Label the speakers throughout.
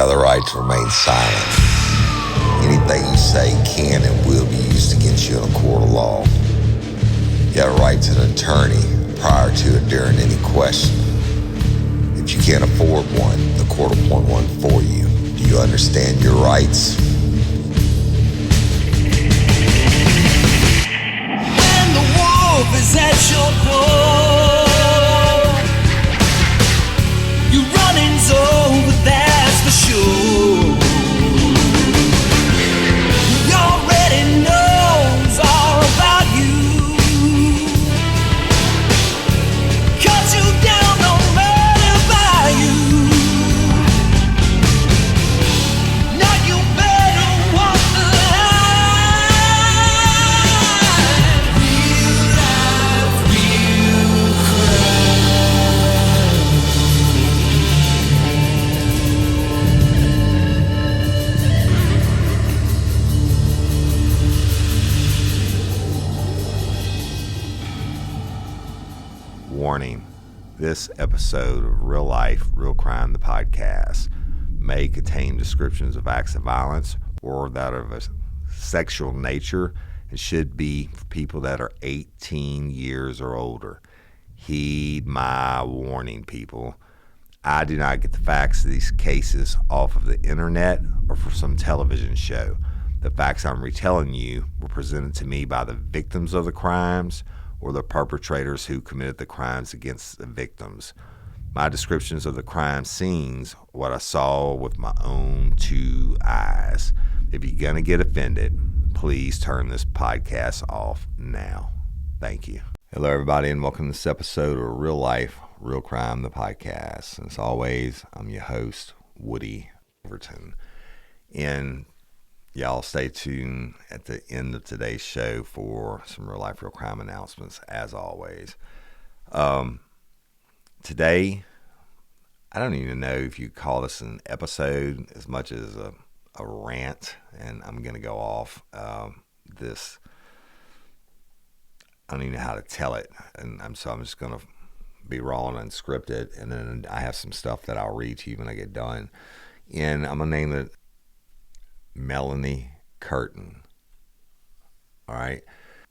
Speaker 1: have the right to remain silent. Anything you say can and will be used against you in a court of law. You have a right to an attorney prior to or during any question. If you can't afford one, the court will appoint one for you. Do you understand your rights?
Speaker 2: When the wolf is at your door, your running's over, that's for sure. He already knows all about you. Cut you down, no matter by you. Now you better walk the line. Real life, real
Speaker 1: Warning, this episode of Real Life, Real Crime, the podcast, may contain descriptions of acts of violence or that of a sexual nature and should be for people that are 18 years or older. Heed my warning, people. I do not get the facts of these cases off of the internet or from some television show. The facts I'm retelling you were presented to me by the victims of the crimes or the perpetrators who committed the crimes against the victims. My descriptions of the crime scenes, what I saw with my own two eyes. If you're going to get offended, please turn this podcast off now. Thank you. Hello, everybody, and welcome to this episode of Real Life, Real Crime, the podcast. And as always, I'm your host, Woody Overton. And y'all stay tuned at the end of today's show for some Real Life, Real Crime announcements, as always. Today, I don't even know if you call this an episode as much as a rant, and I'm going to go off this. I don't even know how to tell it, and so I'm just going to be raw and unscripted, and then I have some stuff that I'll read to you when I get done. And I'm going to name it Melanie Curtin. All right,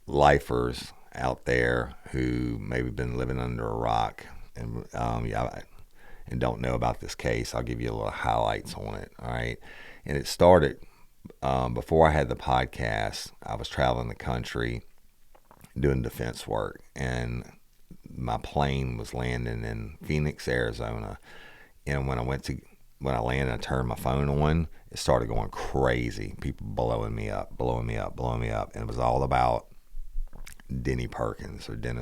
Speaker 1: lifers out there who maybe been living under a rock and and don't know about this case, I'll give you a little highlights on it. All right, and it started before I had the podcast. I was traveling the country doing defense work, and my plane was landing in Phoenix, Arizona. And when I landed, I turned my phone on. It started going crazy. People blowing me up. And it was all about Dennis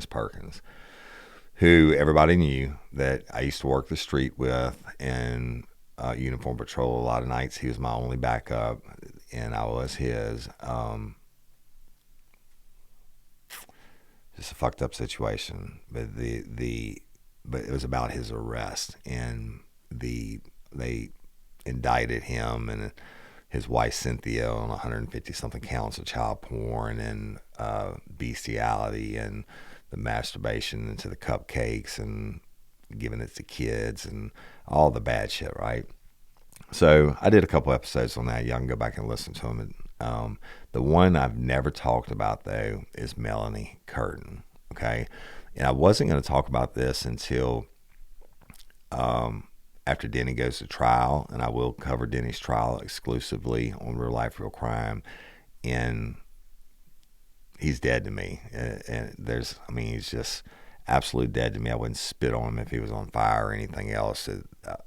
Speaker 1: Perkins, who everybody knew that I used to work the street with and uniform patrol a lot of nights. He was my only backup, and I was his. Just a fucked up situation. But but it was about his arrest, and they indicted him and his wife Cynthia on 150 something counts of child porn and bestiality and the masturbation into the cupcakes and giving it to kids and all the bad shit, right? So I did a couple episodes on that. Y'all can go back and listen to them. The one I've never talked about, though, is Melanie Curtin, okay? And I wasn't going to talk about this until after Denny goes to trial, and I will cover Denny's trial exclusively on Real Life, Real Crime. And he's dead to me. And he's just absolutely dead to me. I wouldn't spit on him if he was on fire or anything else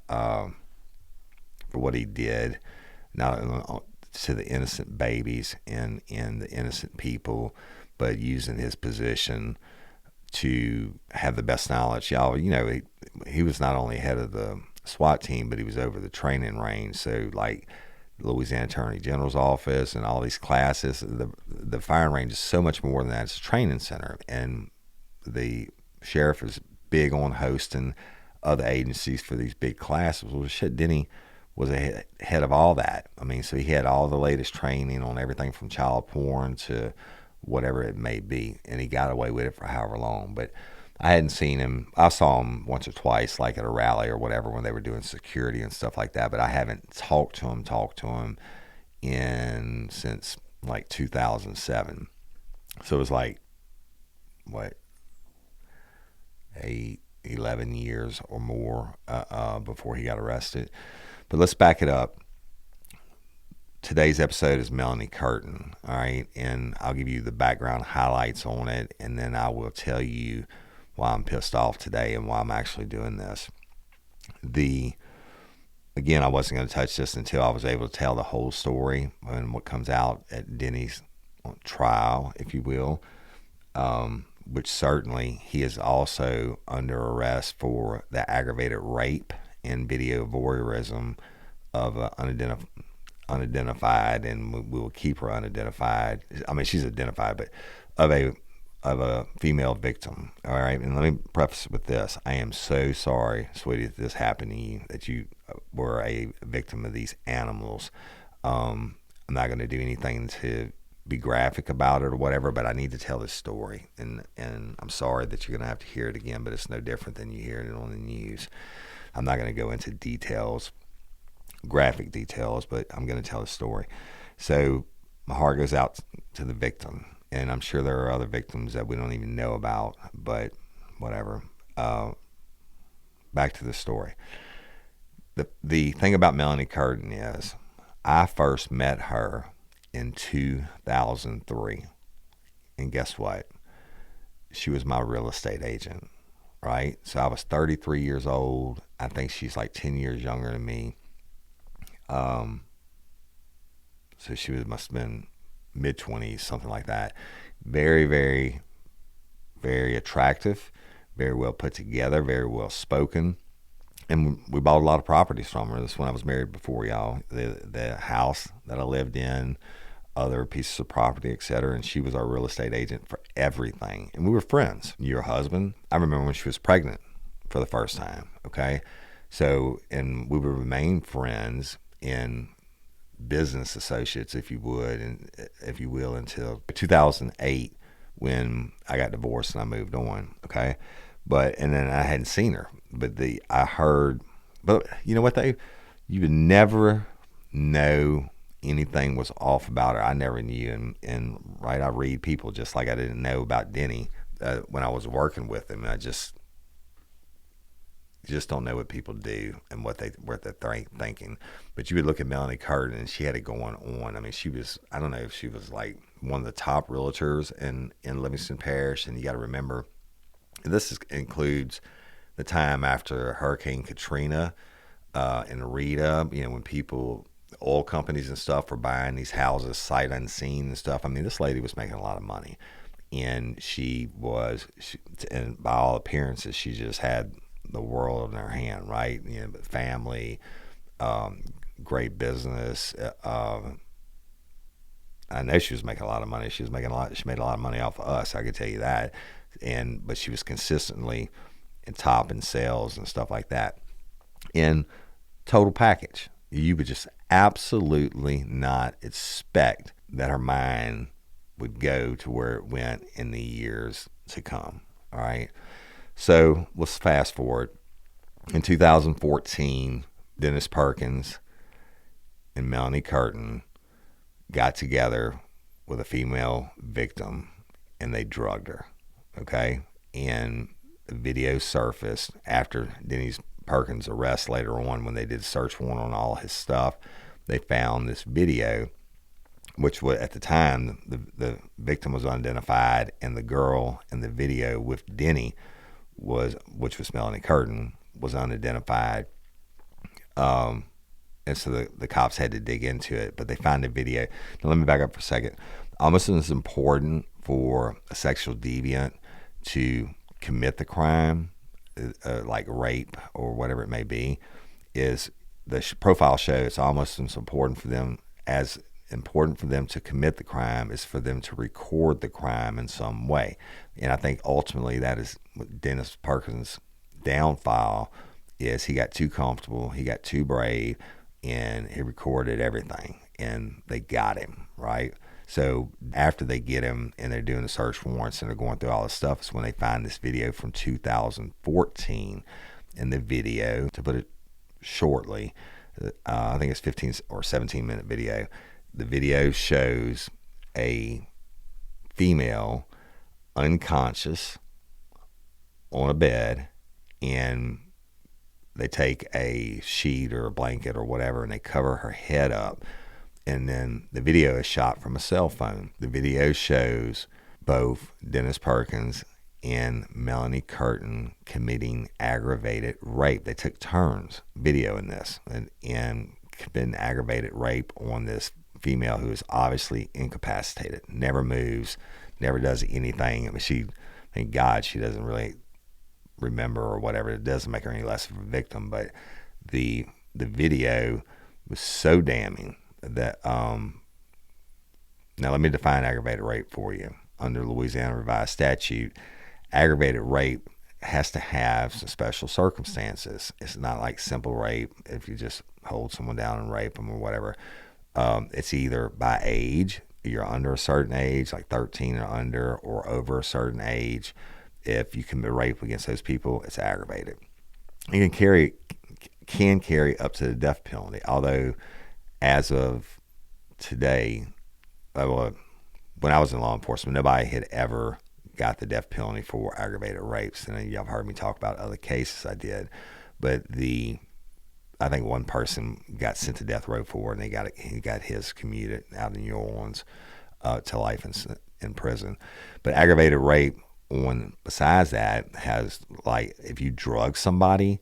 Speaker 1: for what he did, not to the innocent babies and the innocent people, but using his position to have the best knowledge. Y'all, he was not only head of the SWAT team, but he was over the training range. So like Louisiana Attorney General's office and all these classes, the firing range is so much more than that. It's a training center, and the sheriff is big on hosting other agencies for these big classes. Well, shit, Denny was head of all that. So he had all the latest training on everything from child porn to whatever it may be, and he got away with it for however long. But I hadn't seen him. I saw him once or twice, like at a rally or whatever, when they were doing security and stuff like that. But I haven't talked to him in since like 2007. So it was like what, 11 years or more before he got arrested. But let's back it up. Today's episode is Melanie Curtin, all right? And I'll give you the background highlights on it, and then I will tell you why I'm pissed off today and why I'm actually doing this. Again, I wasn't going to touch this until I was able to tell the whole story and what comes out at Denny's trial, if you will, which certainly he is also under arrest for the aggravated rape and video voyeurism of unidentified, and we will keep her unidentified. I mean, she's identified, but of a female victim. All right, and let me preface with this: I am so sorry, sweetie, that this happened to you. That you were a victim of these animals. I'm not going to do anything to be graphic about it or whatever, but I need to tell this story, and I'm sorry that you're going to have to hear it again. But it's no different than you hearing it on the news. I'm not going to go into details, graphic details, but I'm going to tell the story. So my heart goes out to the victim, and I'm sure there are other victims that we don't even know about, but whatever. Back to the story. The thing about Melanie Curtin is I first met her in 2003, and guess what? She was my real estate agent, right? So I was 33 years old. I think she's like 10 years younger than me. So she must have been mid-20s, something like that. Very, very, very attractive, very well put together, very well spoken. And we bought a lot of properties from her. This is when I was married before, y'all. The house that I lived in, other pieces of property, etc. And she was our real estate agent for everything. And we were friends. Your husband, I remember when she was pregnant for the first time, okay? So, and we would remain friends in business associates, if you would, and if you will, until 2008 when I got divorced and I moved on, okay? And then I hadn't seen her, but I heard, but you know what, you would never know anything was off about her. I never knew, and right, I read people just like I didn't know about Denny when I was working with him. I just don't know what people do and what they're thinking. But you would look at Melanie Curtin, and she had it going on. I mean, I don't know if she was like one of the top realtors in Livingston Parish. And you got to remember, this includes the time after Hurricane Katrina and Rita, when oil companies and stuff were buying these houses sight unseen and stuff. I mean, this lady was making a lot of money. And and by all appearances, she just had the world in her hand, right? Family, great business. I know she was making a lot of money. She made a lot of money off of us, I can tell you that. But she was consistently in top in sales and stuff like that. In total package, you would just absolutely not expect that her mind would go to where it went in the years to come. All right. So let's fast forward. In 2014, Dennis Perkins and Melanie Curtin got together with a female victim, and they drugged her. Okay. And the video surfaced after Dennis Perkins' arrest later on. When they did a search warrant on all his stuff, they found this video, which was, at the time, the victim was unidentified, and the girl in the video with Denny which was Melanie Curtin, was unidentified. And so the cops had to dig into it, but they found the video. Now let me back up for a second. Almost as important for a sexual deviant to commit the crime, like rape or whatever it may be, is the profile show. It's almost as important for them to commit the crime is for them to record the crime in some way. And I think ultimately that is what Dennis Perkins' downfall is. He got too comfortable, he got too brave, and he recorded everything, and they got him, right? So after they get him and they're doing the search warrants and they're going through all this stuff, is when they find this video from 2014. And the video, to put it shortly, I think it's 15 or 17-minute video. The video shows a female unconscious on a bed, and they take a sheet or a blanket or whatever and they cover her head up. And then the video is shot from a cell phone. The video shows both Dennis Perkins and Melanie Curtin committing aggravated rape. They took turns videoing this and committing aggravated rape on this female who is obviously incapacitated, never moves, never does anything. I mean, thank God she doesn't really remember or whatever. It doesn't make her any less of a victim, but the video was so damning that now let me define aggravated rape for you. Under Louisiana revised statute, aggravated rape has to have some special circumstances. It's not like simple rape if you just hold someone down and rape them or whatever. It's either by age, you're under a certain age, like 13 or under, or over a certain age. If you commit rape against those people, it's aggravated. You can carry up to the death penalty, although as of today, when I was in law enforcement, nobody had ever got the death penalty for aggravated rapes. And y'all have heard me talk about other cases I did, but I think one person got sent to death row for it, and he got his commuted out in New Orleans to life in prison. But aggravated rape, besides that, has, like, if you drug somebody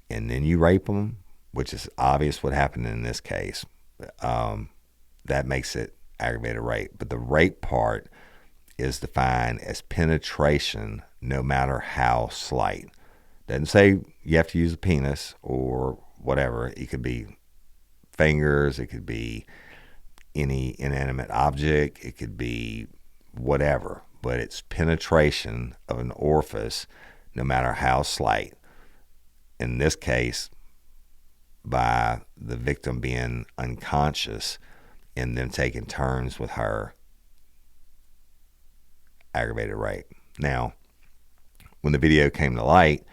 Speaker 1: and then you rape them, which is obvious what happened in this case, that makes it aggravated rape. But the rape part is defined as penetration, no matter how slight. Doesn't say you have to use a penis or whatever. It could be fingers, it could be any inanimate object, it could be whatever, but it's penetration of an orifice, no matter how slight. In this case, by the victim being unconscious and them taking turns with her, aggravated rape. Now, when the video came to light,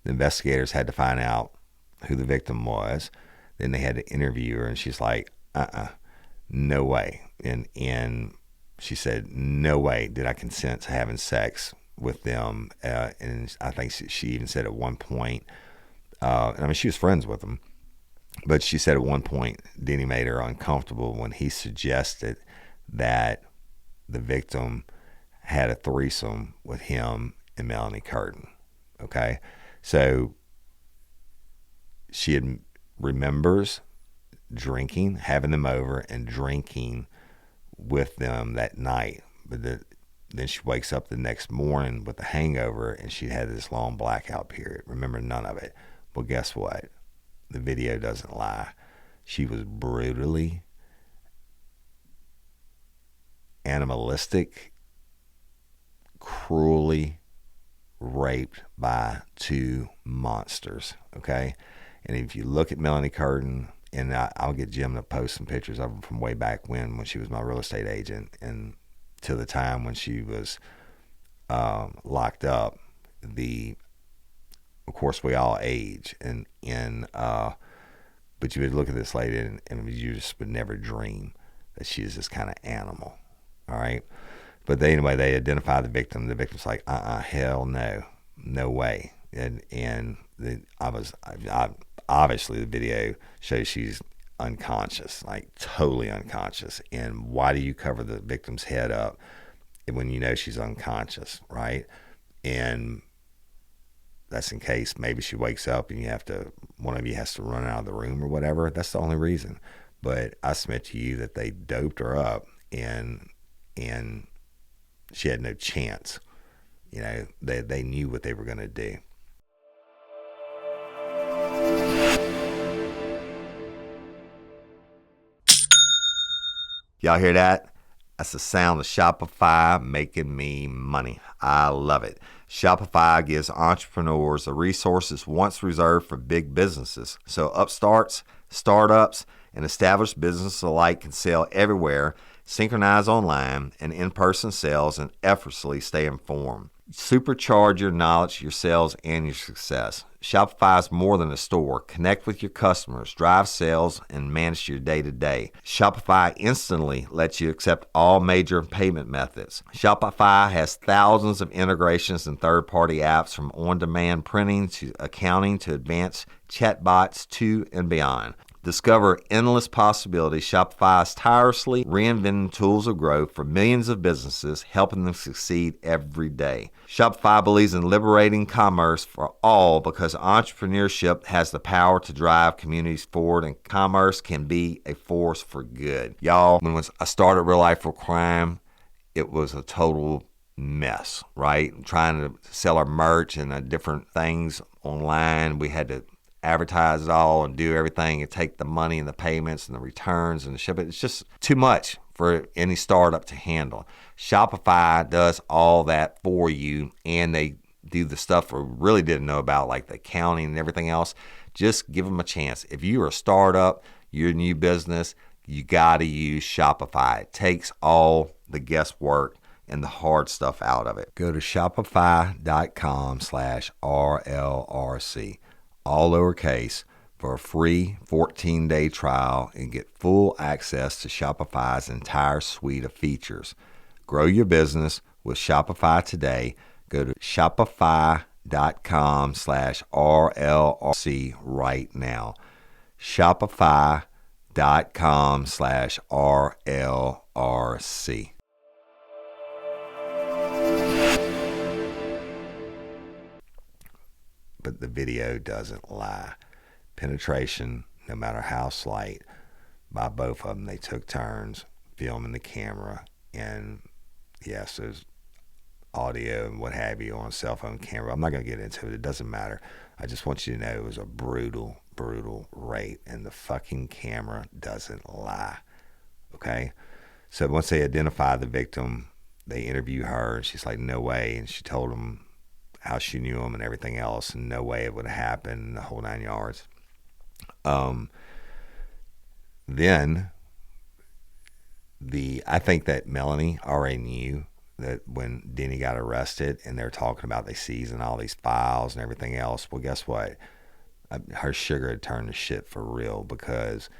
Speaker 1: the investigators had to find out who the victim was. Then they had to interview her, and she's like, no way. And she said, no way did I consent to having sex with them. And I think she even said at one point, I mean, she was friends with them, but she said at one point, Denny made her uncomfortable when he suggested that the victim had a threesome with him and Melanie Curtin. Okay, so she remembers drinking, having them over and drinking with them that night. But then she wakes up the next morning with a hangover, and she had this long blackout period. Remember none of it. Well, guess what? The video doesn't lie. She was brutally, animalistic, cruelly raped by two monsters, okay? And if you look at Melanie Curtin, and I'll get Jim to post some pictures of her from way back when she was my real estate agent, and to the time when she was locked up. Of course, we all age, but you would look at this lady, and you just would never dream that she is this kind of animal. All right, but they identify the victim. The victim's like, hell no way. And obviously the video shows she's unconscious, like totally unconscious. And why do you cover the victim's head up when you know she's unconscious, right? And that's in case maybe she wakes up and one of you has to run out of the room or whatever. That's the only reason. But I submit to you that they doped her up, and she had no chance. You know, they knew what they were going to do. Y'all hear that? That's the sound of Shopify making me money. I love it. Shopify gives entrepreneurs the resources once reserved for big businesses. So upstarts, startups, and established businesses alike can sell everywhere synchronize online and in-person sales, and effortlessly stay informed. Supercharge your knowledge, your sales, and your success. Shopify is more than a store. Connect with your customers, drive sales, and manage your day-to-day. Shopify instantly lets you accept all major payment methods. Shopify has thousands of integrations and third-party apps, from on-demand printing to accounting to advanced chatbots to and beyond. Discover endless possibilities. Shopify is tirelessly reinventing tools of growth for millions of businesses, helping them succeed every day. Shopify believes in liberating commerce for all because entrepreneurship has the power to drive communities forward, and commerce can be a force for good. Y'all, when I started Real Life Real Crime, it was a total mess, right? Trying to sell our merch and different things online. We had to advertise it all and do everything and take the money and the payments and the returns and the shipping. It's just too much for any startup to handle. Shopify does all that for you, and they do the stuff we really didn't know about, like the accounting and everything else. Just give them a chance. If you're a startup, you're a new business, you got to use Shopify. It takes all the guesswork and the hard stuff out of it. Go to shopify.com/RLRC. all lowercase, for a free 14-day trial and get full access to Shopify's entire suite of features. Grow your business with Shopify today. Go to shopify.com/RLRC right now. Shopify.com/RLRC. But the video doesn't lie. Penetration, no matter how slight, by both of them. They took turns filming the camera, and yes, there's audio and what have you on cell phone camera. I'm not going to get into it. It doesn't matter. I just want you to know it was a brutal, brutal rape, and the fucking camera doesn't lie. Okay? So once they identify the victim, they interview her, and she's like, no way. And she told them how she knew him and everything else, and no way it would have happened, the whole 9 yards. Then I think that Melanie already knew that when Denny got arrested and they're talking about they seizing all these files and everything else. Well, guess what? Her sugar had turned to shit for real, because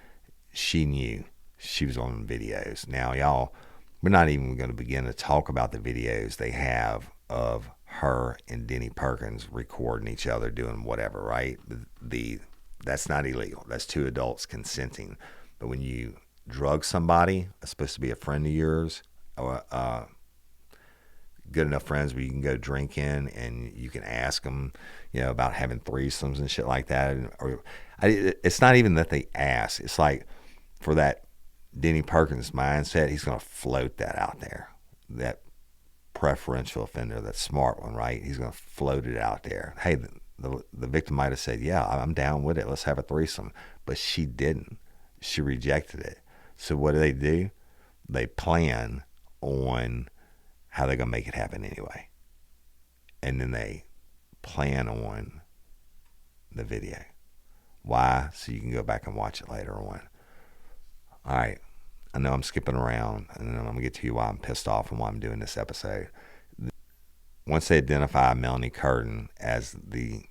Speaker 1: she knew she was on videos. Now, y'all, we're not even going to begin to talk about the videos they have of her and Denny Perkins recording each other doing whatever, right? That's not illegal. That's two adults consenting. But when you drug somebody that's supposed to be a friend of yours, or good enough friends where you can go drinking and you can ask them, about having threesomes and shit like that. It's not even that they ask. It's like, for that Denny Perkins mindset, he's going to float that out there. That preferential offender, that smart one, right? He's going to float it out there. Hey, the victim might have said, yeah, I'm down with it. Let's have a threesome. But she didn't. She rejected it. So what do? They plan on how they're going to make it happen anyway. And then they plan on the video. Why? So you can go back and watch it later on. All right. I know I'm skipping around, and then I'm going to get to you why I'm pissed off and why I'm doing this episode. Once they identify Melanie Curtin as the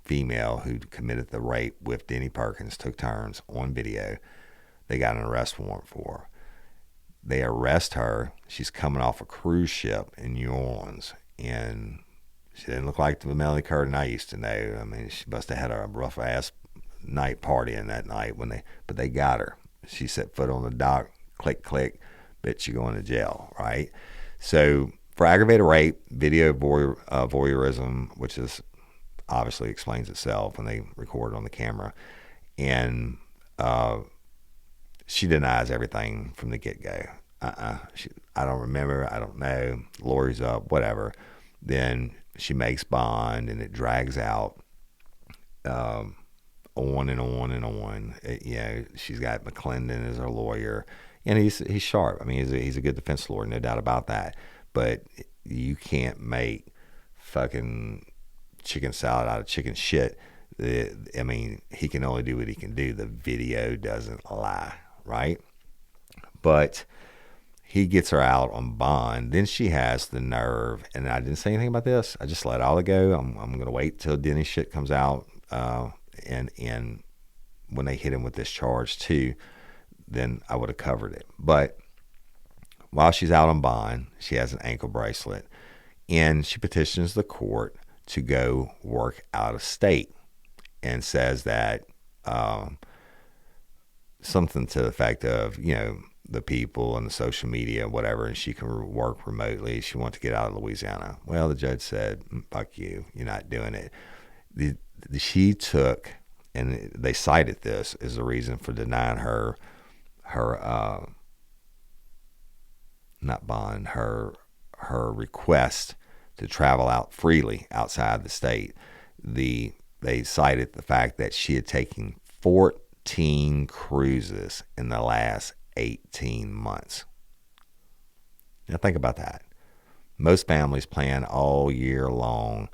Speaker 1: female who committed the rape with Denny Perkins, took turns on video, they got an arrest warrant for her. They arrest her. She's coming off a cruise ship in New Orleans, and she didn't look like the Melanie Curtin I used to know. I mean, she must have had a rough-ass night partying that night but they got her. She set foot on the dock, click, click, bitch, you're going to jail, right? So for aggravated rape, video voyeurism, which is obviously explains itself when they record on the camera, and she denies everything from the get-go. I don't remember, I don't know, lawyer's up, whatever. Then she makes bond, and it drags out on and on and on. She's got McClendon as her lawyer, and he's sharp. I mean, he's a good defense lawyer, no doubt about that. But you can't make fucking chicken salad out of chicken shit. I mean, he can only do what he can do. The video doesn't lie, right? But he gets her out on bond. Then she has the nerve, and I didn't say anything about this. I just let all it go. I'm going to wait till Denny's shit comes out, and when they hit him with this charge too, then I would have covered it. But while she's out on bond, she has an ankle bracelet, and she petitions the court to go work out of state, and says that something to the effect of, the people and the social media, whatever, and she can work remotely. She wants to get out of Louisiana. Well, the judge said, fuck you, you're not doing it. She took, and they cited this as the reason for denying her not bond, her request to travel out freely outside the state. They cited the fact that she had taken 14 cruises in the last 18 months. Now think about that. Most families plan all year long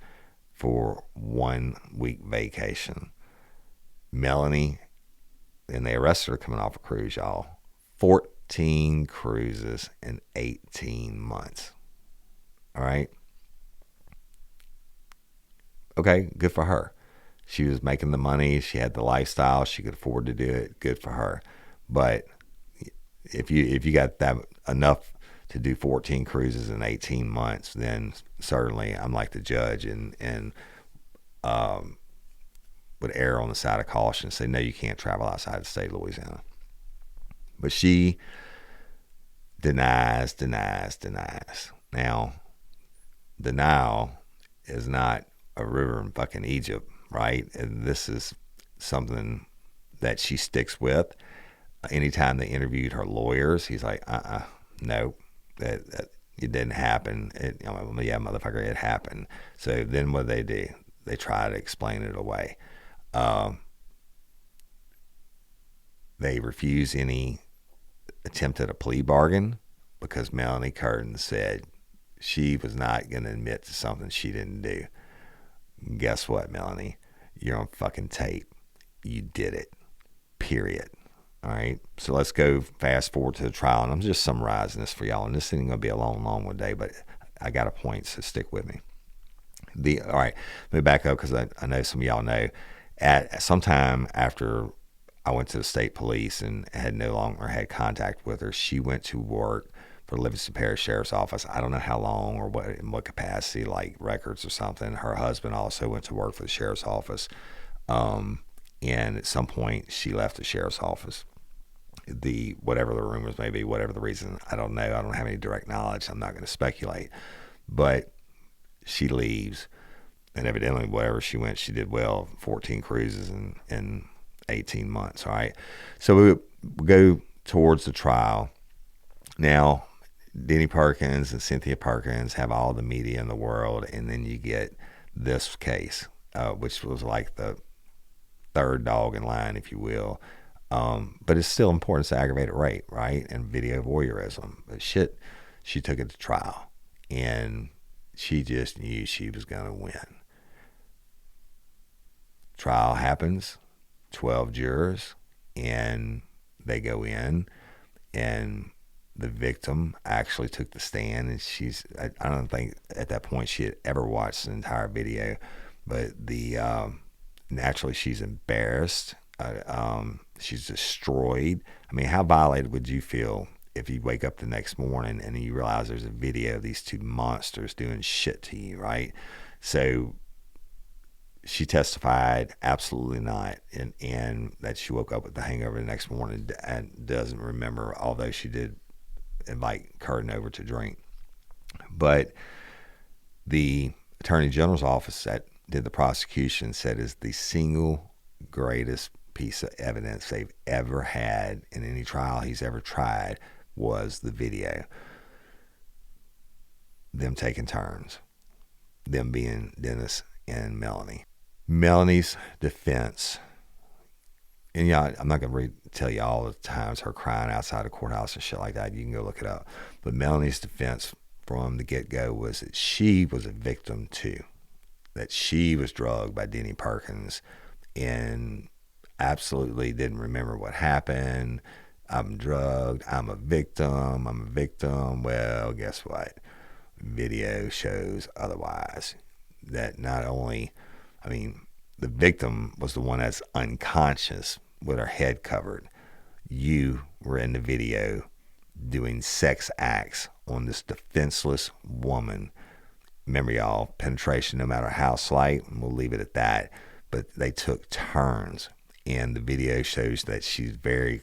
Speaker 1: for 1 week vacation. Melanie, and they arrested her coming off a cruise, y'all. 14 cruises in 18 months. All right. Okay, good for her. She was making the money. She had the lifestyle. She could afford to do it. Good for her. But if you got that enough to do 14 cruises in 18 months, then certainly I'm like the judge and would err on the side of caution and say, no, you can't travel outside the state of Louisiana. But she denies. Now, denial is not a river in fucking Egypt, right? And this is something that she sticks with. Anytime they interviewed her lawyers, he's like, no, that it didn't happen. Yeah, motherfucker, it happened. So then what do? They try to explain it away. They refuse any attempt at a plea bargain because Melanie Curtin said she was not going to admit to something she didn't do. Guess what, Melanie? You're on fucking tape. You did it. Period. All right. So let's go fast forward to the trial. And I'm just summarizing this for y'all. And this isn't going to be a long one day, but I got a point, so stick with me. All right. Let me back up because I know some of y'all know. At sometime after I went to the state police and had no longer had contact with her, she went to work for Livingston Parish Sheriff's Office. I don't know how long or in what capacity, like records or something. Her husband also went to work for the sheriff's office. And at some point she left the sheriff's office. Whatever the rumors may be, whatever the reason, I don't know. I don't have any direct knowledge. I'm not going to speculate. But she leaves. And evidently, whatever she went, she did well. 14 cruises in 18 months, all right? So we go towards the trial. Now, Denny Perkins and Cynthia Perkins have all the media in the world, and then you get this case, which was like the third dog in line, if you will. But it's still important to aggravated rape, right? And video voyeurism. But shit, she took it to trial, and she just knew she was going to win. Trial happens, 12 jurors, and they go in, and the victim actually took the stand, and I don't think at that point she had ever watched the entire video, but naturally she's embarrassed. She's destroyed. I mean, how violated would you feel if you wake up the next morning and you realize there's a video of these two monsters doing shit to you, right? So she testified absolutely not, and that she woke up with the hangover the next morning and doesn't remember, although she did invite Curtin over to drink. But the Attorney General's office that did the prosecution said is the single greatest piece of evidence they've ever had in any trial he's ever tried was the video. Them taking turns. Them being Dennis and Melanie. Melanie's defense, and yeah, I'm not going to tell you all the times her crying outside the courthouse and shit like that. You can go look it up. But Melanie's defense from the get-go was that she was a victim too. That she was drugged by Denny Perkins and absolutely didn't remember what happened. I'm drugged. I'm a victim. Well, guess what? Video shows otherwise. That not only, the victim was the one that's unconscious with her head covered. You were in the video doing sex acts on this defenseless woman. Remember, y'all, penetration, no matter how slight, and we'll leave it at that, but they took turns. And the video shows that she's very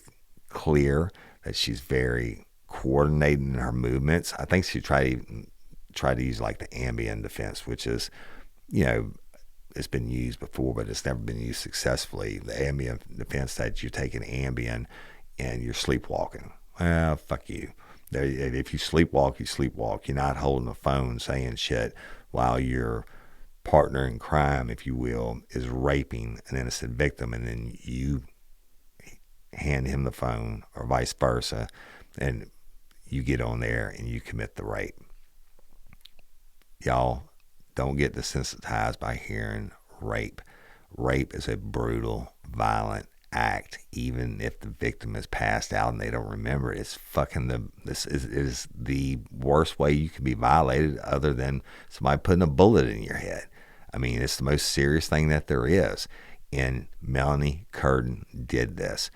Speaker 1: clear, that she's very coordinated in her movements. I think she tried to use like the Ambien defense, which is, it's been used before, but it's never been used successfully. The Ambien defense, that you're taking Ambien and you're sleepwalking. Well, fuck you. If you sleepwalk, you sleepwalk. You're not holding a phone saying shit while your partner in crime, if you will, is raping an innocent victim, and then you hand him the phone, or vice versa, and you get on there and you commit the rape. Y'all, don't get desensitized by hearing rape. Rape is a brutal, violent act. Even if the victim is passed out and they don't remember it, this is the worst way you can be violated, other than somebody putting a bullet in your head. It's the most serious thing that there is. And Melanie Curtin did this.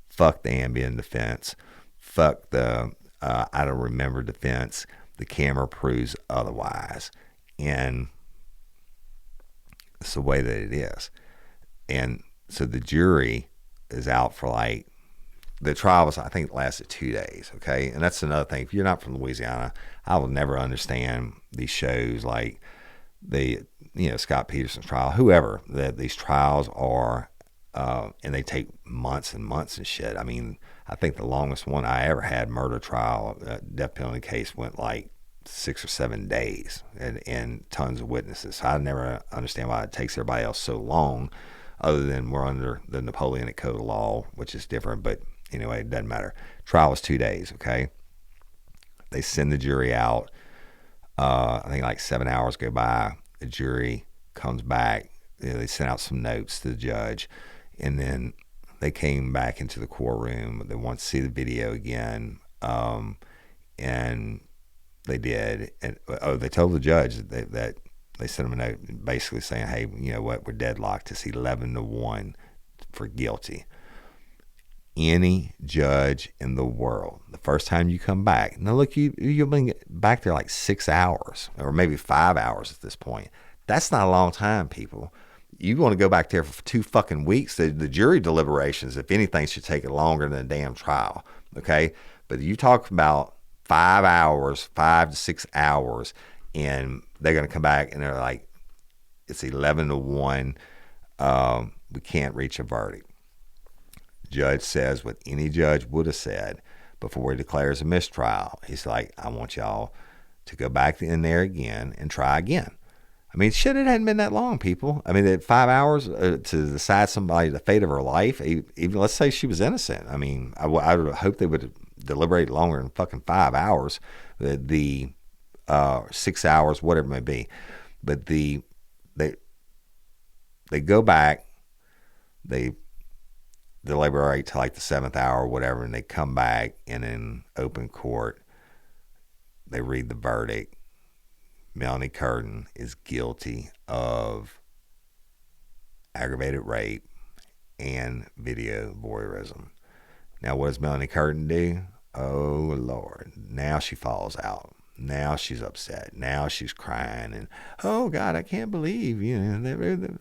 Speaker 1: Fuck the Ambien defense. Fuck the I don't remember defense. The camera proves otherwise. And it's the way that it is. And so the jury is out for the trial I think lasted 2 days, okay? And that's another thing. If you're not from Louisiana, I will never understand these shows like Scott Peterson's trial, whoever, that these trials are, and they take months and months and shit. I think the longest one I ever had, murder trial, death penalty case, went 6 or 7 days, and tons of witnesses. So I never understand why it takes everybody else so long, other than we're under the Napoleonic Code of Law, which is different. But anyway, it doesn't matter. Trial was 2 days, okay? They send the jury out. I think 7 hours go by. The jury comes back. They sent out some notes to the judge, and then they came back into the courtroom. They want to see the video again, and they did. And they told the judge that they sent him a note basically saying, hey, you know what, we're deadlocked. It's 11-1 for guilty. Any judge in the world, the first time you come back, now look, you've been back there 6 hours, or maybe 5 hours at this point. That's not a long time, people. You want to go back there for 2 fucking weeks. The jury deliberations, if anything, should take it longer than a damn trial, okay? But you talk about 5 hours, 5 to 6 hours, and they're going to come back and they're like, it's 11-1. We can't reach a verdict. Judge says what any judge would have said before he declares a mistrial. He's like, I want y'all to go back in there again and try again. Shit, it hadn't been that long, people. 5 hours to decide somebody, the fate of her life, even let's say she was innocent. I would hope they would deliberate longer than fucking 5 hours, the 6 hours, whatever it may be. But they go back, they deliberate to the 7th hour or whatever, and they come back, and in open court, they read the verdict. Melanie Curtin is guilty of aggravated rape and video voyeurism. Now, what does Melanie Curtin do? Oh, Lord. Now she falls out. Now she's upset. Now she's crying. And, oh, God, I can't believe,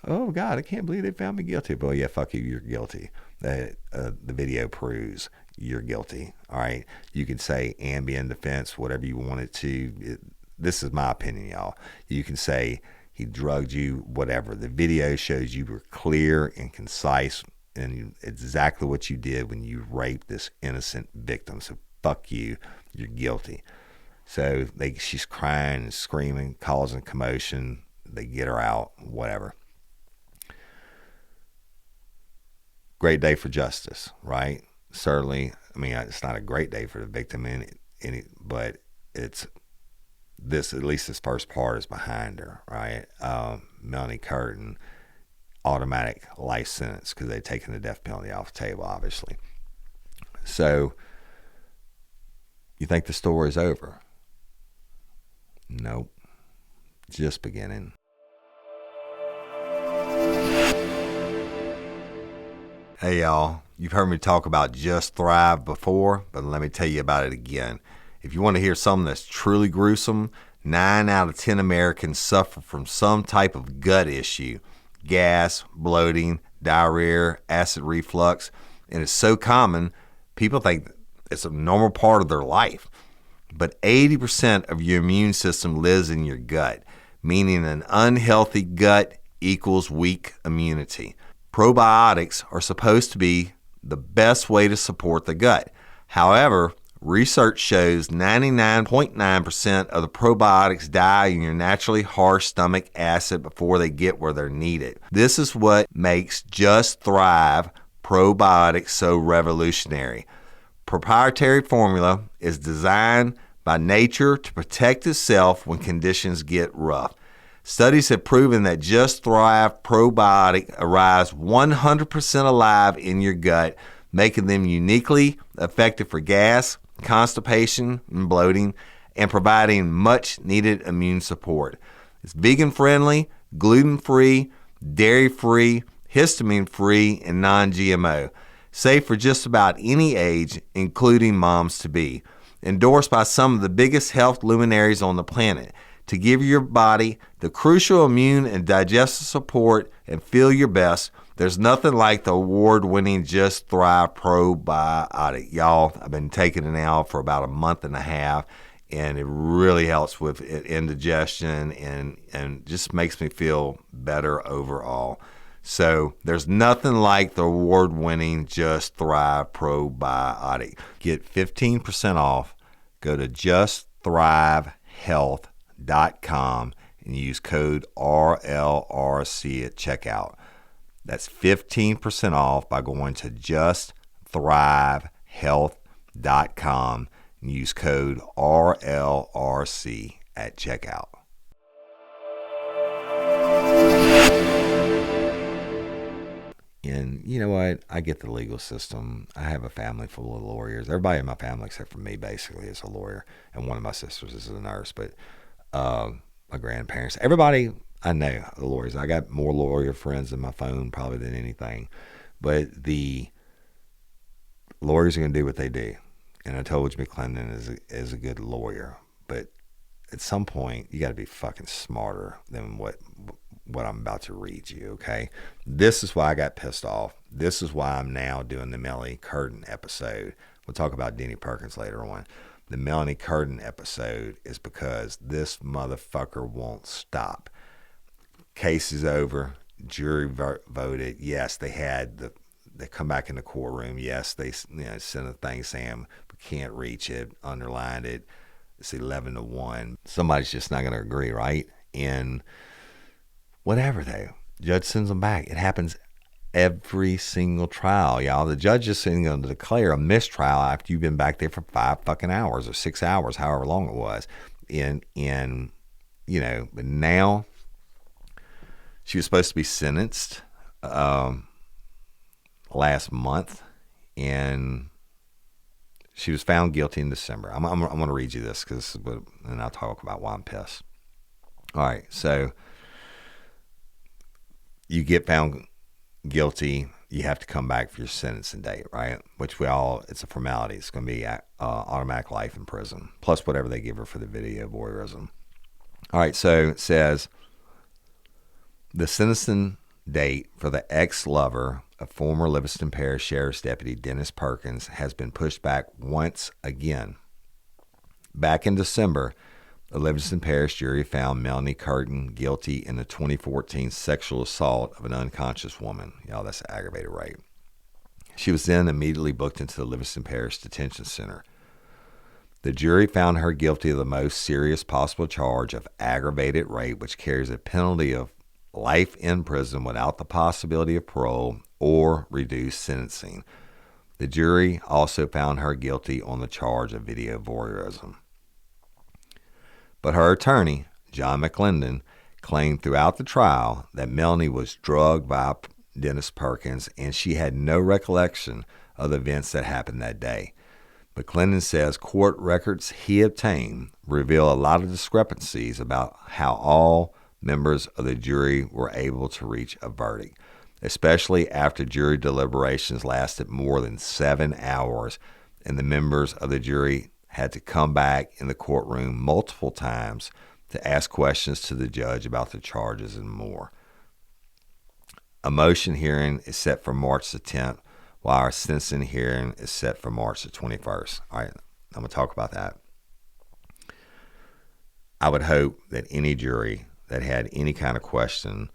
Speaker 1: oh, God, I can't believe they found me guilty. Well, yeah, fuck you, you're guilty. The video proves you're guilty. All right? You can say Ambien defense, whatever you want it to. This is my opinion, y'all. You can say he drugged you, whatever. The video shows you were clear and concise and exactly what you did when you raped this innocent victim. So fuck you, you're guilty. So she's crying and screaming, causing commotion. They get her out, whatever. Great day for justice, right? Certainly, it's not a great day for the victim, but it's this, at least this first part is behind her, right? Melanie Curtin, automatic life sentence because they've taken the death penalty off the table, obviously. So, you think the story's over? Nope. Just beginning. Hey y'all, you've heard me talk about Just Thrive before, but let me tell you about it again. If you want to hear something that's truly gruesome, 9 out of 10 Americans suffer from some type of gut issue. Gas, bloating, diarrhea, acid reflux, and it's so common, people think it's a normal part of their life. But 80% of your immune system lives in your gut, meaning an unhealthy gut equals weak immunity. Probiotics are supposed to be the best way to support the gut. However, research shows 99.9% of the probiotics die in your naturally harsh stomach acid before they get where they're needed. This is what makes Just Thrive probiotics so revolutionary. Proprietary formula is designed by nature to protect itself when conditions get rough. Studies have proven that Just Thrive probiotic arrives 100% alive in your gut, making them uniquely effective for gas, constipation, and bloating, and providing much-needed immune support. It's vegan-friendly, gluten-free, dairy-free, histamine-free, and non-GMO. Safe for just about any age, including moms-to-be. Endorsed by some of the biggest health luminaries on the planet. To give your body the crucial immune and digestive support and feel your best, there's nothing like the award-winning Just Thrive probiotic. Y'all, I've been taking it now for about a month and a half, and it really helps with indigestion and just makes me feel better overall. So there's nothing like the award-winning Just Thrive probiotic. Get 15% off. Go to justthrivehealth.com and use code RLRC at checkout. That's 15% off by going to justthrivehealth.com and use code RLRC at checkout. And you know what? I get the legal system. I have a family full of lawyers. Everybody in my family, except for me, basically, is a lawyer. And one of my sisters is a nurse. But my grandparents, everybody I know, the lawyers. I got more lawyer friends in my phone probably than anything. But the lawyers are going to do what they do. And I told you McClendon is a good lawyer. But at some point, you got to be fucking smarter than what I'm about to read you, okay? This is why I got pissed off. This is why I'm now doing the Melanie Curtin episode. We'll talk about Denny Perkins later on. The Melanie Curtin episode is because this motherfucker won't stop. Case is over. Jury voted. Yes, they come back in the courtroom. Yes, they sent a thing saying we can't reach it, underlined it. It's 11-1. Somebody's just not going to agree, right? And whatever, though. Judge sends them back. It happens every single trial, y'all. The judge is going to declare a mistrial after you've been back there for 5 fucking hours or 6 hours, however long it was. But now she was supposed to be sentenced last month, and she was found guilty in December. I'm going to read you this, and I'll talk about why I'm pissed. All right, so you get found guilty, you have to come back for your sentencing date, right? Which it's a formality. It's going to be automatic life in prison, plus whatever they give her for the video voyeurism. All right, so it says, the sentencing date for the ex-lover of former Livingston Parish Sheriff's Deputy Dennis Perkins has been pushed back once again. Back in December, the Livingston Parish jury found Melanie Curtin guilty in the 2014 sexual assault of an unconscious woman. Y'all, that's aggravated rape. She was then immediately booked into the Livingston Parish Detention Center. The jury found her guilty of the most serious possible charge of aggravated rape, which carries a penalty of life in prison without the possibility of parole or reduced sentencing. The jury also found her guilty on the charge of video voyeurism. But her attorney, John McClendon, claimed throughout the trial that Melanie was drugged by Dennis Perkins and she had no recollection of the events that happened that day. McClendon says court records he obtained reveal a lot of discrepancies about how all members of the jury were able to reach a verdict, especially after jury deliberations lasted more than 7 hours and the members of the jury had to come back in the courtroom multiple times to ask questions to the judge about the charges and more. A motion hearing is set for March the 10th, while our sentencing hearing is set for March the 21st. All right, I'm going to talk about that. I would hope that any jury that had any kind of question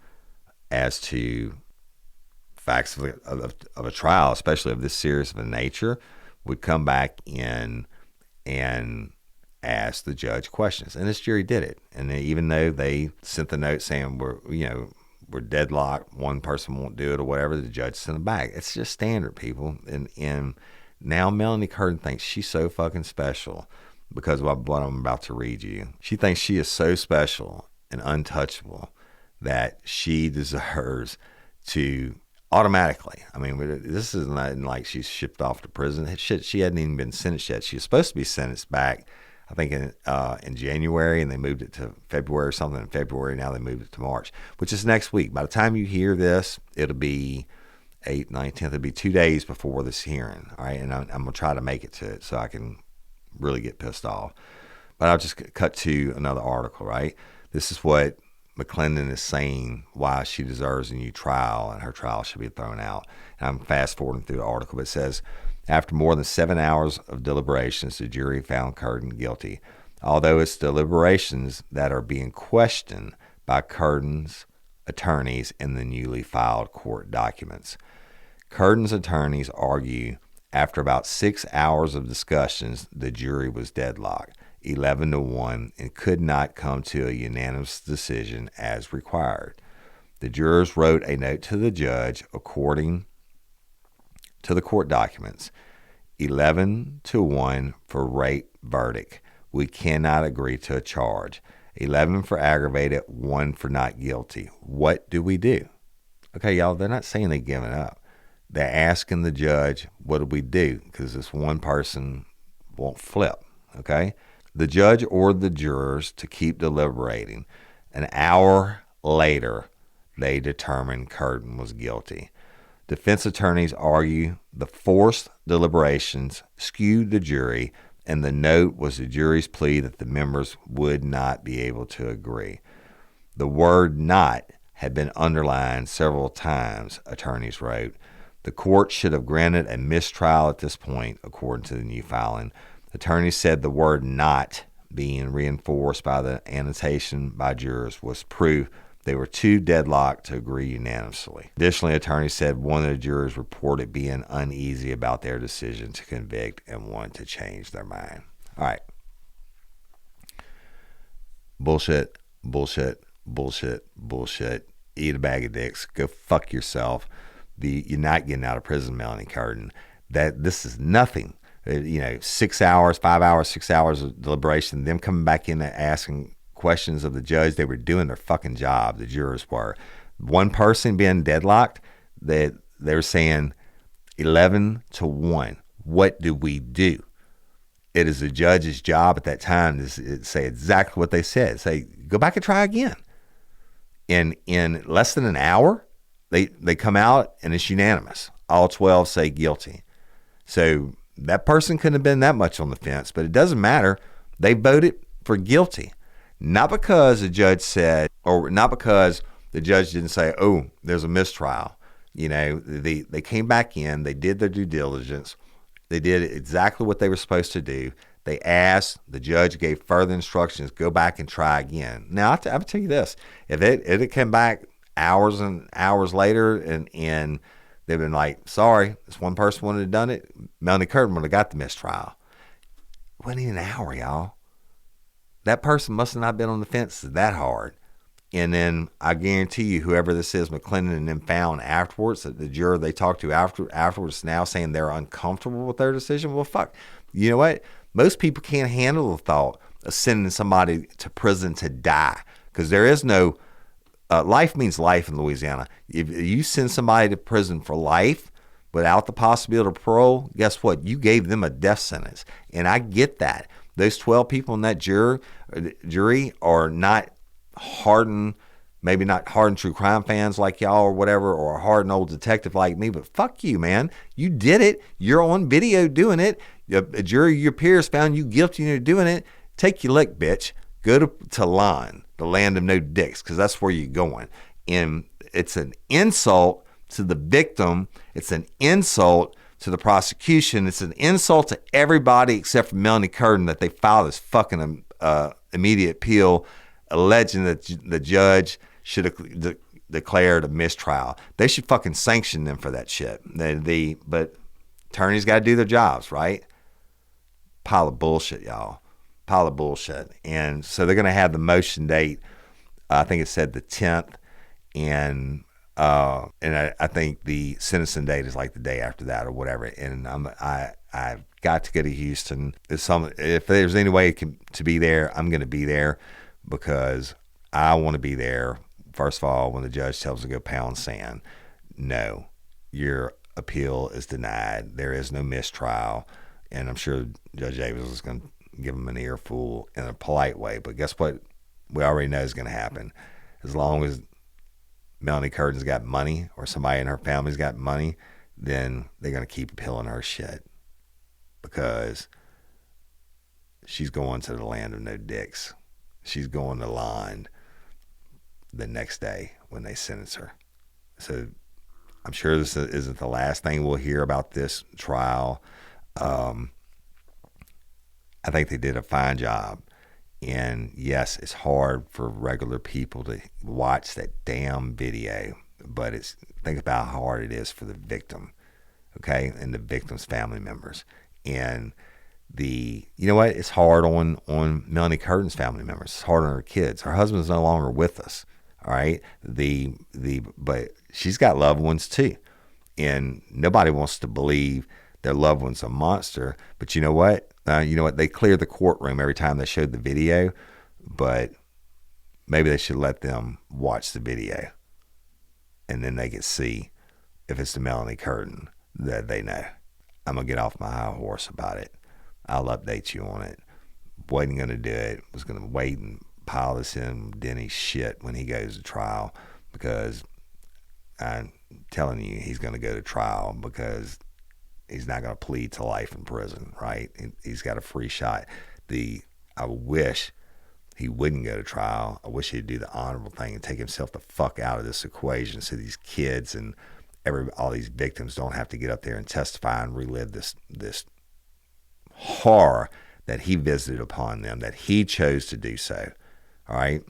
Speaker 1: as to facts of a trial, especially of this serious of a nature, would come back in and ask the judge questions. And this jury did it. And even though they sent the note saying we're deadlocked, one person won't do it or whatever, the judge sent them back. It's just standard, people. And now Melanie Curtin thinks she's so fucking special because of what I'm about to read you. She thinks she is so special and untouchable that she deserves to automatically, I mean, this is not like she's shipped off to prison. Shit, she hadn't even been sentenced yet. She was supposed to be sentenced back, I think, in January, and they moved it to February or something. In February, now they moved it to March, which is next week. By the time you hear this, it'll be 8th, 9th, 10th. It'll be 2 days before this hearing, all right? And I'm going to try to make it to it so I can really get pissed off. But I'll just cut to another article, right? This is what McClendon is saying why she deserves a new trial and her trial should be thrown out. And I'm fast forwarding through the article, but it says, after more than 7 hours of deliberations, the jury found Curtin guilty, although it's deliberations that are being questioned by Curtin's attorneys in the newly filed court documents. Curtin's attorneys argue after about 6 hours of discussions, the jury was deadlocked, 11-1, and could not come to a unanimous decision as required. The jurors wrote a note to the judge according to the court documents, 11-1 for rape verdict. We cannot agree to a charge. 11 for aggravated, 1 for not guilty. What do we do? Okay, y'all, they're not saying they're giving up. They're asking the judge, what do we do? Because this one person won't flip, okay? The judge ordered the jurors to keep deliberating. An hour later, they determined Curtin was guilty. Defense attorneys argue the forced deliberations skewed the jury, and the note was the jury's plea that the members would not be able to agree. The word not had been underlined several times, attorneys wrote. The court should have granted a mistrial at this point, according to the new filing. Attorneys said the word not being reinforced by the annotation by jurors was proof they were too deadlocked to agree unanimously. Additionally, attorneys said one of the jurors reported being uneasy about their decision to convict and wanted to change their mind. All right. Bullshit, bullshit, bullshit, bullshit. Eat a bag of dicks. Go fuck yourself. You're not getting out of prison, Melanie Curtin. This is nothing. 6 hours, 5 hours, 6 hours of deliberation, them coming back in and asking questions of the judge. They were doing their fucking job. The jurors were. One person being deadlocked, they were saying 11-1. What do we do? It is the judge's job at that time to say exactly what they said. Say, go back and try again. In less than an hour, they come out and it's unanimous. All 12 say guilty. So that person couldn't have been that much on the fence, but it doesn't matter. They voted for guilty. Not because the judge said, or not because the judge didn't say, oh, there's a mistrial. They came back in, they did their due diligence. They did exactly what they were supposed to do. They asked, the judge gave further instructions, go back and try again. Now, I'll tell you this, if it came back hours and hours later and they've been like, sorry, this one person wouldn't have done it, Melanie Curtin would have got the mistrial. It wasn't even an hour, y'all. That person must have not been on the fence that hard. And then I guarantee you, whoever this is, McClendon and them found afterwards, the juror they talked to afterwards now saying they're uncomfortable with their decision. Well, fuck. You know what? Most people can't handle the thought of sending somebody to prison to die, because there is no life means life in Louisiana. If you send somebody to prison for life, without the possibility of parole, guess what? You gave them a death sentence. And I get that. Those 12 people in that jury are not hardened, maybe not hardened true crime fans like y'all or whatever, or a hardened old detective like me, but fuck you, man. You did it. You're on video doing it. A jury of your peers found you guilty of doing it. Take your lick, bitch. Go to Lon, the land of no dicks, because that's where you're going. And it's an insult to the victim. It's an insult to the prosecution. It's an insult to everybody except for Melanie Curtin that they filed this fucking immediate appeal alleging that the judge should have declared a mistrial. They should fucking sanction them for that shit. But attorneys got to do their jobs, right? Pile of bullshit, y'all. Pile of bullshit. And so they're going to have the motion date, I think it said the 10th, and I think the sentencing date is like the day after that or whatever. And I've got to go to Houston. If there's any way to be there, I'm going to be there because I want to be there. First of all, when the judge tells us to go pound sand, no, your appeal is denied. There is no mistrial. And I'm sure Judge Davis is going to give him an earful in a polite way. But guess what? We already know is going to happen. As long as Melanie Curtin's got money or somebody in her family's got money, then they're going to keep appealing her shit because she's going to the land of no dicks. She's going to line the next day when they sentence her. So I'm sure this isn't the last thing we'll hear about this trial. I think they did a fine job. And yes, it's hard for regular people to watch that damn video, but think about how hard it is for the victim, okay, and the victim's family members. And you know what? It's hard on Melanie Curtin's family members. It's hard on her kids. Her husband's no longer with us, all right? But she's got loved ones too, and nobody wants to believe their loved one's a monster. But you know what? They clear the courtroom every time they showed the video, but maybe they should let them watch the video, and then they can see if it's the Melanie Curtin that they know. I'm going to get off my high horse about it. I'll update you on it. Wasn't going to do it. Was going to wait and pile this in Denny's shit when he goes to trial, because I'm telling you, he's going to go to trial because he's not going to plead to life in prison, right? He's got a free shot. I wish he wouldn't go to trial. I wish he'd do the honorable thing and take himself the fuck out of this equation so these kids and all these victims don't have to get up there and testify and relive this horror that he visited upon them, that he chose to do so. All right?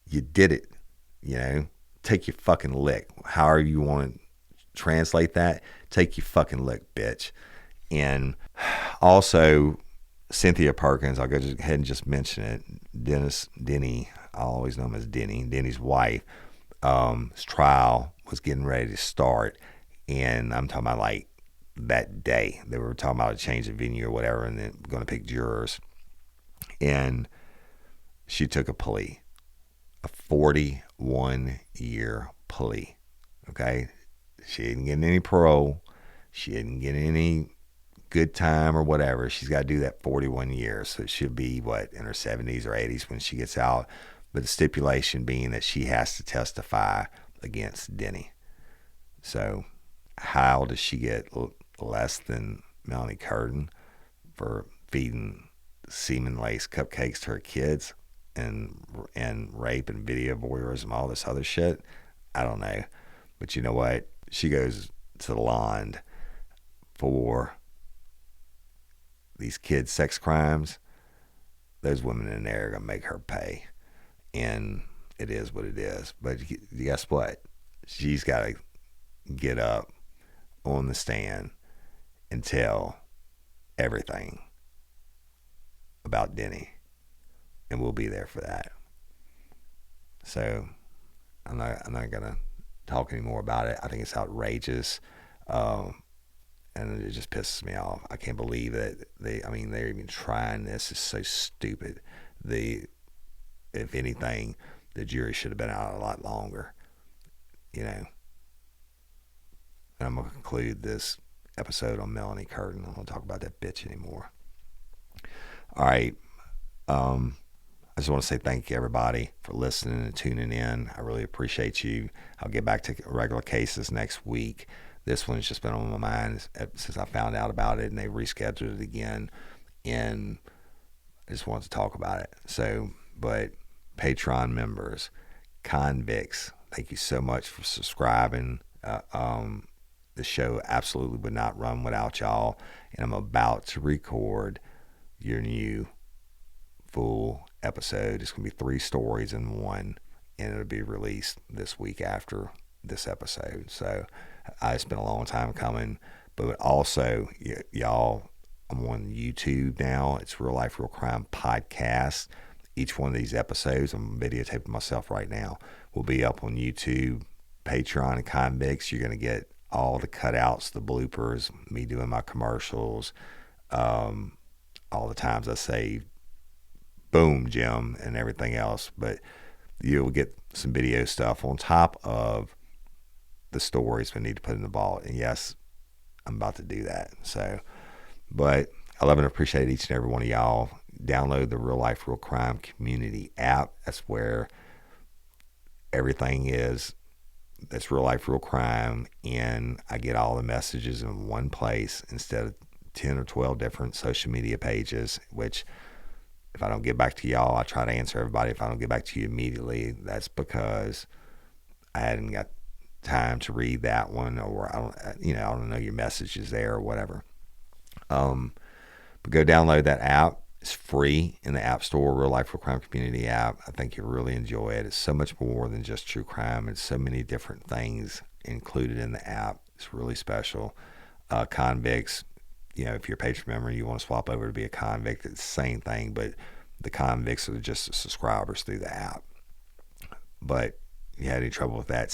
Speaker 1: You did it. Take your fucking lick. However you want to translate that, take your fucking lick, bitch. And also, Cynthia Perkins, I'll go ahead and just mention it. Dennis Denny, I always know him as Denny, Denny's wife, his trial was getting ready to start. And I'm talking about like that day. They were talking about a change of venue or whatever, and then going to pick jurors. And she took a plea, a 41-year plea. Okay? She didn't get any parole. She didn't get any good time or whatever. She's got to do that 41 years. So it should be, in her 70s or 80s when she gets out. But the stipulation being that she has to testify against Denny. So how does she get less than Melanie Curtin for feeding semen-laced cupcakes to her kids and rape and video voyeurism, all this other shit? I don't know. But you know what? She goes to the lawn for these kids' sex crimes. Those women in there are going to make her pay. And it is what it is. But guess what? She's got to get up on the stand and tell everything about Denny. And we'll be there for that. So I'm not going to talk anymore about it. I think it's outrageous, and it just pisses me off. I can't believe that they're even trying this. It's so stupid. If anything, the jury should have been out a lot longer. And I'm going to conclude this episode on Melanie Curtin. I don't want to talk about that bitch anymore. All right. I just want to say thank you, everybody, for listening and tuning in. I really appreciate you. I'll get back to regular cases next week. This one's just been on my mind since I found out about it, and they rescheduled it again. And I just wanted to talk about it. So, but Patreon members, convicts, thank you so much for subscribing. The show absolutely would not run without y'all. And I'm about to record your new full episode. It's going to be 3 stories in one, and it'll be released this week after this episode. So it's been a long time coming. But also, y'all, I'm on YouTube now. It's Real Life, Real Crime Podcast. Each one of these episodes, I'm videotaping myself right now, will be up on YouTube, Patreon, and Convicts. You're going to get all the cutouts, the bloopers, me doing my commercials, all the times I say, boom, Jim, and everything else. But you'll get some video stuff on top of the stories we need to put in the vault. And yes, I'm about to do that. So, but I love and appreciate each and every one of y'all. Download the Real Life, Real Crime Community app. That's where everything is. That's Real Life, Real Crime. And I get all the messages in one place instead of 10 or 12 different social media pages, which if I don't get back to y'all, I try to answer everybody. If I don't get back to you immediately, that's because I hadn't got time to read that one, or I don't know your message is there or whatever. But go download that app. It's free in the App Store, Real Life, Real Crime Community app. I think you'll really enjoy it. It's so much more than just true crime. It's so many different things included in the app. It's really special. Convicts, if you're a patron member and you want to swap over to be a convict, it's the same thing, but the convicts are just the subscribers through the app. But if you had any trouble with that,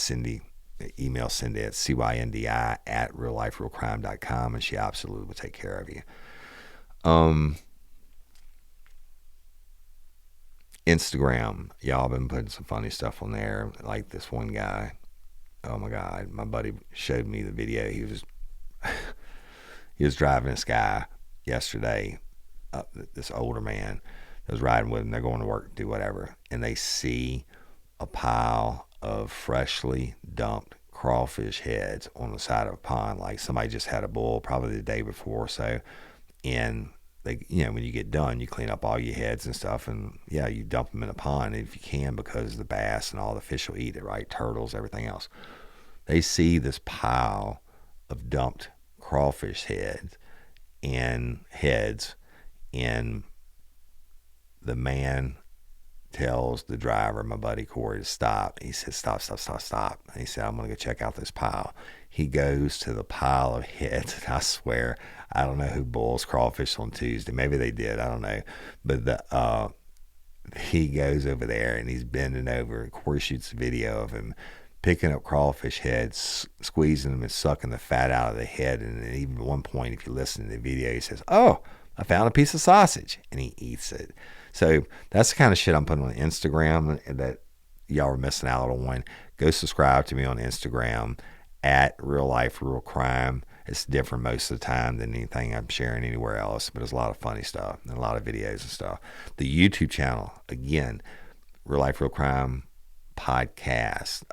Speaker 1: email Cindy at cyndi@realliferealcrime.com, and she absolutely will take care of you. Instagram, y'all been putting some funny stuff on there. Like this one guy, oh my God, my buddy showed me the video. He was driving this guy yesterday, this older man that was riding with him. They're going to work, do whatever, and they see a pile of freshly dumped crawfish heads on the side of a pond. Like somebody just had a bull probably the day before or so, and they, when you get done, you clean up all your heads and stuff, and you dump them in a pond if you can, because the bass and all the fish will eat it, right? Turtles, everything else. They see this pile of dumped crawfish heads, and the man tells the driver, my buddy Corey, to stop. He says, stop. And he said, I'm going to go check out this pile. He goes to the pile of heads, and I swear, I don't know who boils crawfish on Tuesday. Maybe they did. I don't know. But he goes over there, and he's bending over, and Corey shoots a video of him picking up crawfish heads, squeezing them and sucking the fat out of the head. And even at one point, if you listen to the video, he says, oh, I found a piece of sausage, and he eats it. So that's the kind of shit I'm putting on Instagram that y'all are missing out on. Go subscribe to me on Instagram at Real Life, Real Crime. It's different most of the time than anything I'm sharing anywhere else, but there's a lot of funny stuff and a lot of videos and stuff. The YouTube channel, again, Real Life, Real Crime Podcast.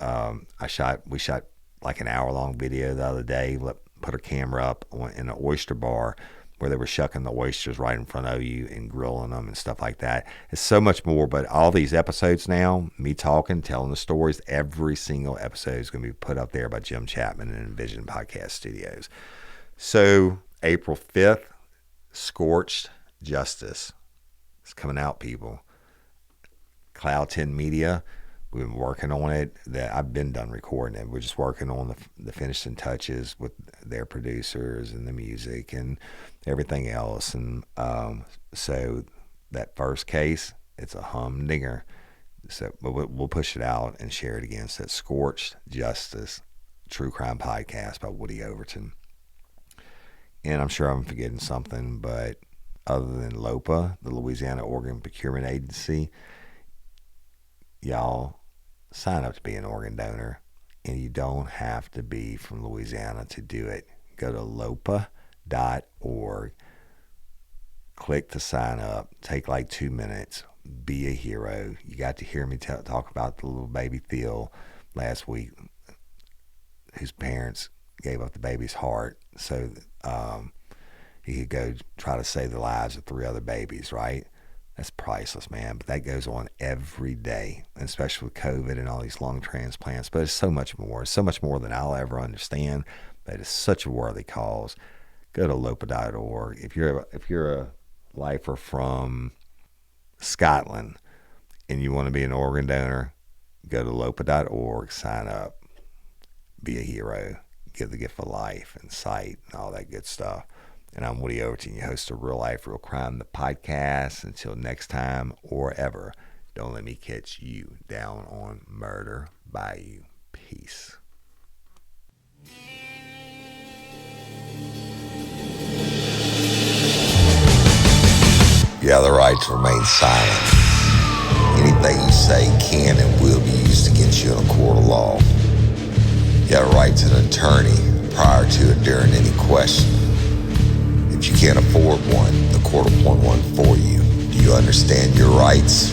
Speaker 1: We shot like an hour-long video the other day. Put a camera up in an oyster bar where they were shucking the oysters right in front of you and grilling them and stuff like that. It's so much more, but all these episodes now, me talking, telling the stories, every single episode is going to be put up there by Jim Chapman and Envision Podcast Studios. So April 5th, Scorched Justice. It's coming out, people. Cloud 10 Media, we've been working on it. I've been done recording it. We're just working on the finishing touches with their producers and the music and everything else. And so that first case, it's a humdinger. So we'll push it out and share it again. So it's Scorched Justice, True Crime Podcast by Woody Overton. And I'm sure I'm forgetting something, but other than LOPA, the Louisiana Organ Procurement Agency, y'all sign up to be an organ donor. And you don't have to be from Louisiana to do it. Go to LOPA.org, click to sign up, take like 2 minutes, be a hero. You got to hear me talk about the little baby Theo last week, whose parents gave up the baby's heart so he could go try to save the lives of 3 other babies, right? That's priceless, man. But that goes on every day, especially with COVID and all these lung transplants. But it's so much more. It's so much more than I'll ever understand. But it's such a worthy cause. Go to lopa.org. If you're a lifer from Scotland and you want to be an organ donor, go to lopa.org, sign up, be a hero, give the gift of life and sight and all that good stuff. And I'm Woody Overton, your host of Real Life, Real Crime, the podcast. Until next time or ever, don't let me catch you down on Murder Bayou. Peace. You have the right to remain silent. Anything you say can and will be used against you in a court of law. You have a right to an attorney prior to or during any question. If you can't afford one, the court will appoint one for you. Do you understand your rights?